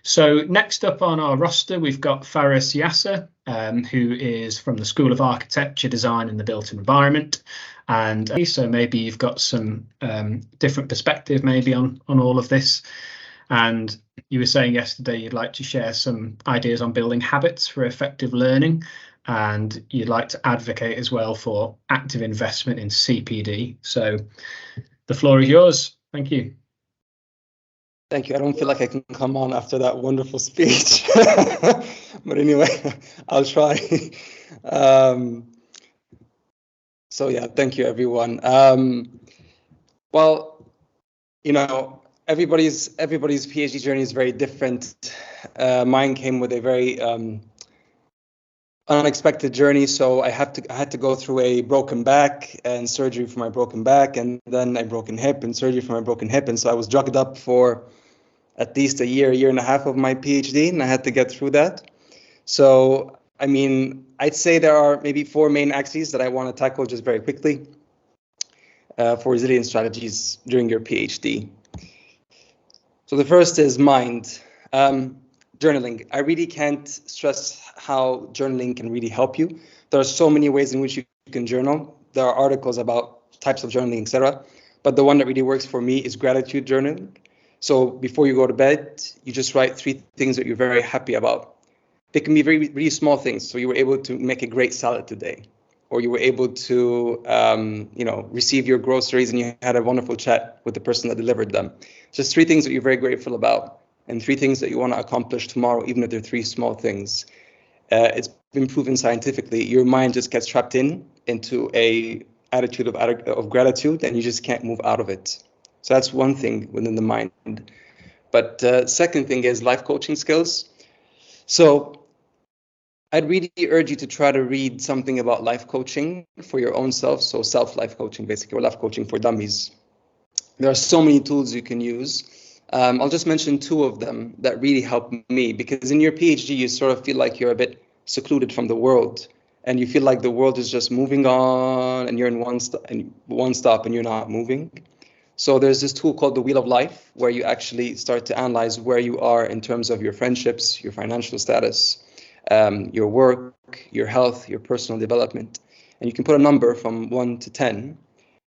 So next up on our roster, we've got Faris Yasser, who is from the School of Architecture, Design and the Built Environment. And so maybe you've got some different perspective maybe on all of this. And you were saying yesterday you'd like to share some ideas on building habits for effective learning. And you'd like to advocate as well for active investment in CPD. So the floor is yours. Thank you. Thank you. I don't feel like I can come on after that wonderful speech. But anyway, I'll try. So yeah, thank you, everyone. Well, you know, everybody's PhD journey is very different. Mine came with a very unexpected journey. So I had to go through a broken back and surgery for my broken back, and then a broken hip and surgery for my broken hip. And so I was drugged up for at least a year and a half of my PhD, and I had to get through that. So, I mean, I'd say there are maybe 4 main axes that I want to tackle just very quickly for resilience strategies during your PhD. So the first is mind. Journaling. I really can't stress how journaling can really help you. There are so many ways in which you can journal. There are articles about types of journaling, etc. But the one that really works for me is gratitude journaling. So before you go to bed, you just write 3 things that you're very happy about. They can be really small things. So you were able to make a great salad today, or you were able to, receive your groceries and you had a wonderful chat with the person that delivered them. Just 3 things that you're very grateful about, and 3 things that you want to accomplish tomorrow, even if they're 3 small things. It's been proven scientifically, your mind just gets trapped into a attitude of gratitude, and you just can't move out of it. So that's one thing within the mind. But second thing is life coaching skills. So I'd really urge you to try to read something about life coaching for your own self. So self-life coaching, basically, or life coaching for dummies. There are so many tools you can use. I'll just mention 2 of them that really help me, because in your PhD, you sort of feel like you're a bit secluded from the world, and you feel like the world is just moving on and you're in one stop and you're not moving. So there's this tool called the Wheel of Life, where you actually start to analyze where you are in terms of your friendships, your financial status, your work, your health, your personal development. And you can put a number from 1 to 10.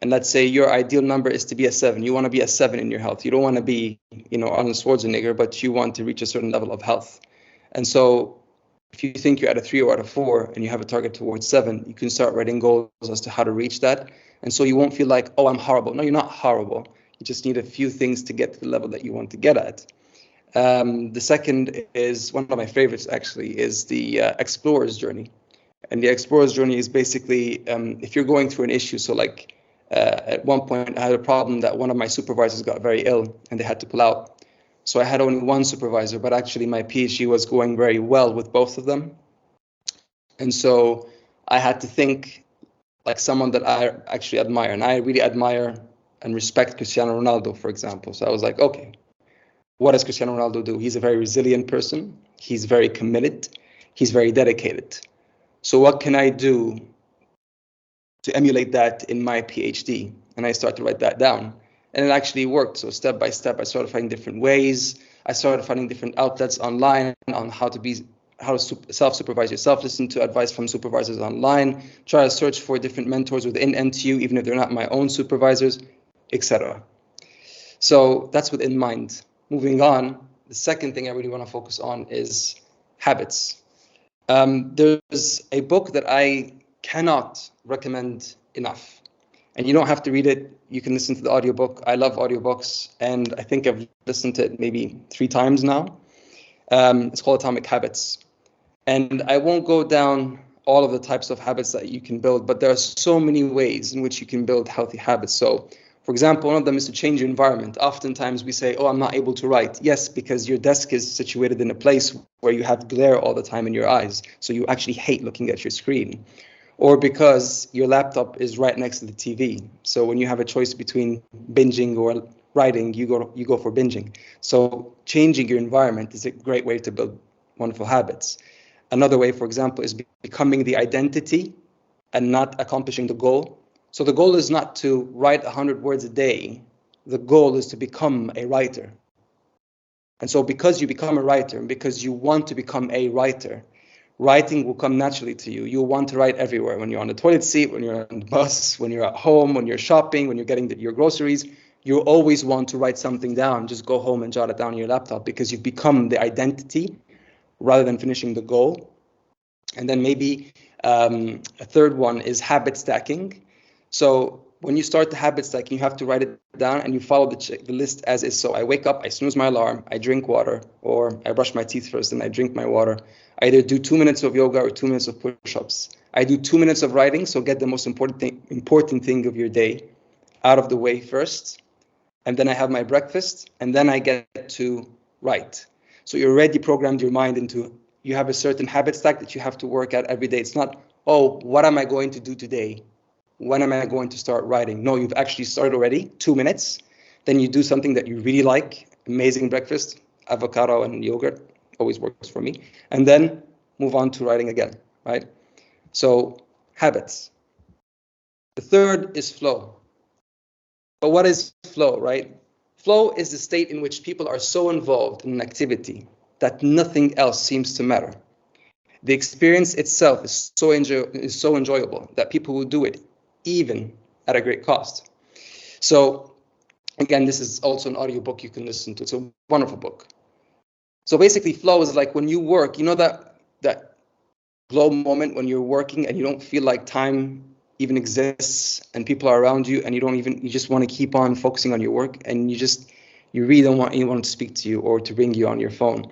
And let's say your ideal number is to be a 7. You want to be a 7 in your health. You don't want to be, Arnold Schwarzenegger, but you want to reach a certain level of health. And so if you think you're at a 3 or at a 4 and you have a target towards 7, you can start writing goals as to how to reach that. And so you won't feel like, oh, I'm horrible. No, you're not horrible. You just need a few things to get to the level that you want to get at. The second is one of my favorites, actually, is the explorer's journey. And the explorer's journey is basically if you're going through an issue. So like at one point, I had a problem that one of my supervisors got very ill and they had to pull out. So I had only one supervisor, but actually my PhD was going very well with both of them. And so I had to think like someone that I actually admire, and I really admire and respect Cristiano Ronaldo, for example. So I was like, okay, what does Cristiano Ronaldo do? He's a very resilient person. He's very committed. He's very dedicated. So what can I do to emulate that in my PhD? And I started to write that down, and it actually worked. So step by step, I started finding different ways. I started finding different outlets online on how to self-supervise yourself, listen to advice from supervisors online, try to search for different mentors within NTU, even if they're not my own supervisors, etc. So that's within mind. Moving on, the second thing I really want to focus on is habits. There's a book that I cannot recommend enough. And you don't have to read it. You can listen to the audiobook. I love audiobooks, and I think I've listened to it maybe 3 times now. It's called Atomic Habits. And I won't go down all of the types of habits that you can build, but there are so many ways in which you can build healthy habits. So, for example, one of them is to change your environment. Oftentimes we say, oh, I'm not able to write. Yes, because your desk is situated in a place where you have glare all the time in your eyes. So you actually hate looking at your screen. Or because your laptop is right next to the TV. So when you have a choice between binging or writing, you go for binging. So changing your environment is a great way to build wonderful habits. Another way, for example, is becoming the identity and not accomplishing the goal. So the goal is not to write 100 words a day. The goal is to become a writer. And so because you become a writer, and because you want to become a writer, writing will come naturally to you. You'll want to write everywhere. When you're on the toilet seat, when you're on the bus, when you're at home, when you're shopping, when you're getting your groceries, you'll always want to write something down. Just go home and jot it down on your laptop, because you've become the identity rather than finishing the goal. And then maybe a third one is habit stacking. So when you start the habit stacking, you have to write it down and you follow the list as is. So I wake up, I snooze my alarm, I drink water, or I brush my teeth first and I drink my water. I either do 2 minutes of yoga or 2 minutes of push-ups. I do 2 minutes of writing, so get the most important thing of your day out of the way first. And then I have my breakfast, and then I get to write. So you already programmed your mind into, you have a certain habit stack that you have to work at every day. It's not, oh, what am I going to do today? When am I going to start writing? No, you've actually started already, 2 minutes. Then you do something that you really like, amazing breakfast, avocado and yogurt, always works for me. And then move on to writing again, right? So habits. The third is flow. But what is flow, right? Flow is the state in which people are so involved in an activity that nothing else seems to matter. The experience itself is so enjoyable that people will do it even at a great cost. So again, this is also an audiobook you can listen to. It's a wonderful book. So basically, flow is like when you work, you know that glow moment when you're working and you don't feel like time even exists and people are around you and you just want to keep on focusing on your work and you really don't want anyone to speak to you or to ring you on your phone.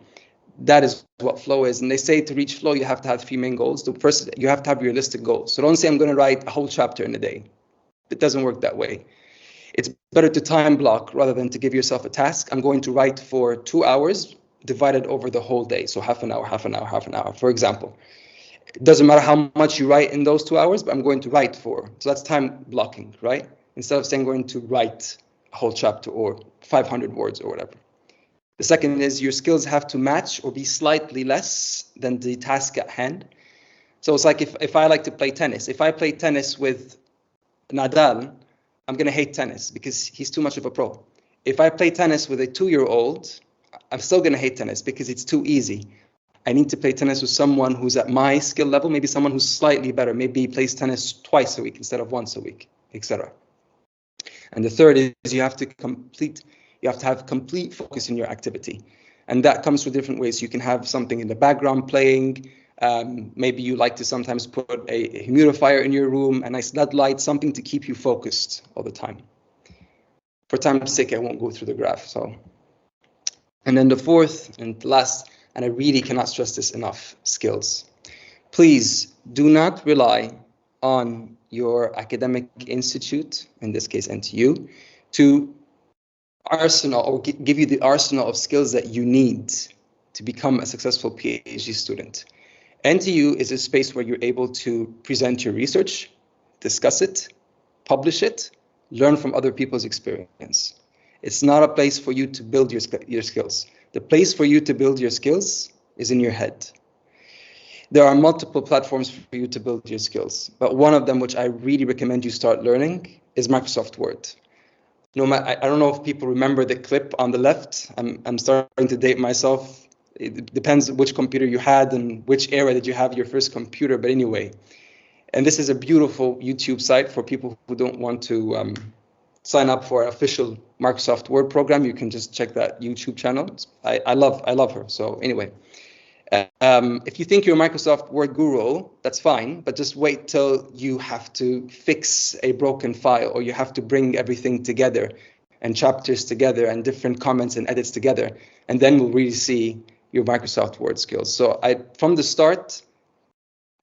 That is what flow is. And they say to reach flow, you have to have 3 main goals. The first, you have to have realistic goals. So don't say I'm going to write a whole chapter in a day. It doesn't work that way. It's better to time block rather than to give yourself a task. I'm going to write for 2 hours divided over the whole day. So half an hour, half an hour, half an hour, for example. It doesn't matter how much you write in those 2 hours, but I'm going to write for. So that's time blocking, right? Instead of saying I'm going to write a whole chapter or 500 words or whatever. The second is your skills have to match or be slightly less than the task at hand. So it's like if I like to play tennis, if I play tennis with Nadal, I'm going to hate tennis because he's too much of a pro. If I play tennis with a 2-year-old, I'm still going to hate tennis because it's too easy. I need to play tennis with someone who's at my skill level, maybe someone who's slightly better, maybe plays tennis twice a week instead of once a week, etc. And the third is you have to have complete focus in your activity. And that comes through different ways. You can have something in the background playing. Maybe you like to sometimes put a humidifier in your room, a nice LED light, something to keep you focused all the time. For time's sake, I won't go through the graph. And then the fourth and last, and I really cannot stress this enough, skills. Please do not rely on your academic institute, in this case NTU, to arsenal or give you the arsenal of skills that you need to become a successful PhD student. NTU is a space where you're able to present your research, discuss it, publish it, learn from other people's experience. It's not a place for you to build your skills. The place for you to build your skills is in your head. There are multiple platforms for you to build your skills, but one of them, which I really recommend you start learning, is Microsoft Word. I don't know if people remember the clip on the left. I'm starting to date myself. It depends which computer you had and which era did you have your first computer, but anyway. And this is a beautiful YouTube site for people who don't want to sign up for an official Microsoft Word program. You can just check that YouTube channel. I love her. So anyway, if you think you're a Microsoft Word guru, that's fine, but just wait till you have to fix a broken file or you have to bring everything together and chapters together and different comments and edits together, and then we'll really see your Microsoft Word skills. So from the start,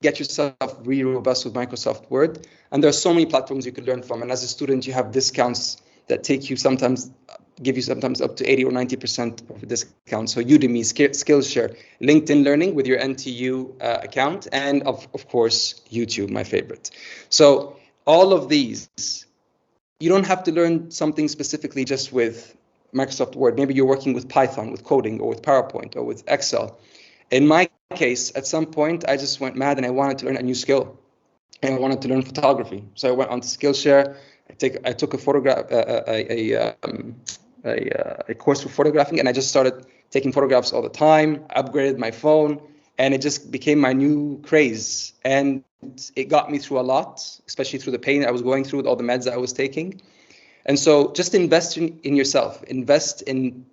get yourself really robust with Microsoft Word, and there are so many platforms you can learn from, and as a student you have discounts that give you sometimes up to 80 or 90% of a discount. So Udemy, Skillshare, LinkedIn Learning with your NTU account, and of course YouTube, my favorite. So all of these, you don't have to learn something specifically just with Microsoft Word. Maybe you're working with Python, with coding, or with PowerPoint, or with Excel. In my case, at some point, I just went mad and I wanted to learn a new skill. And I wanted to learn photography. So I went on to Skillshare. I took a course for photographing, and I just started taking photographs all the time, upgraded my phone, and it just became my new craze. And it got me through a lot, especially through the pain I was going through with all the meds that I was taking. And so just invest in yourself, invest in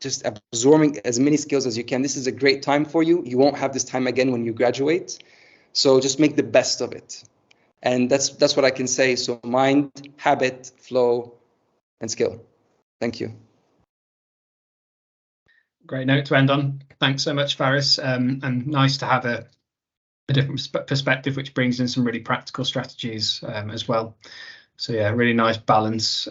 just absorbing as many skills as you can. This is a great time for you. You won't have this time again when you graduate. So just make the best of it. And that's what I can say. So mind, habit, flow, and skill. Thank you. Great note to end on. Thanks so much, Faris. And nice to have a different perspective, which brings in some really practical strategies as well. So yeah, really nice balance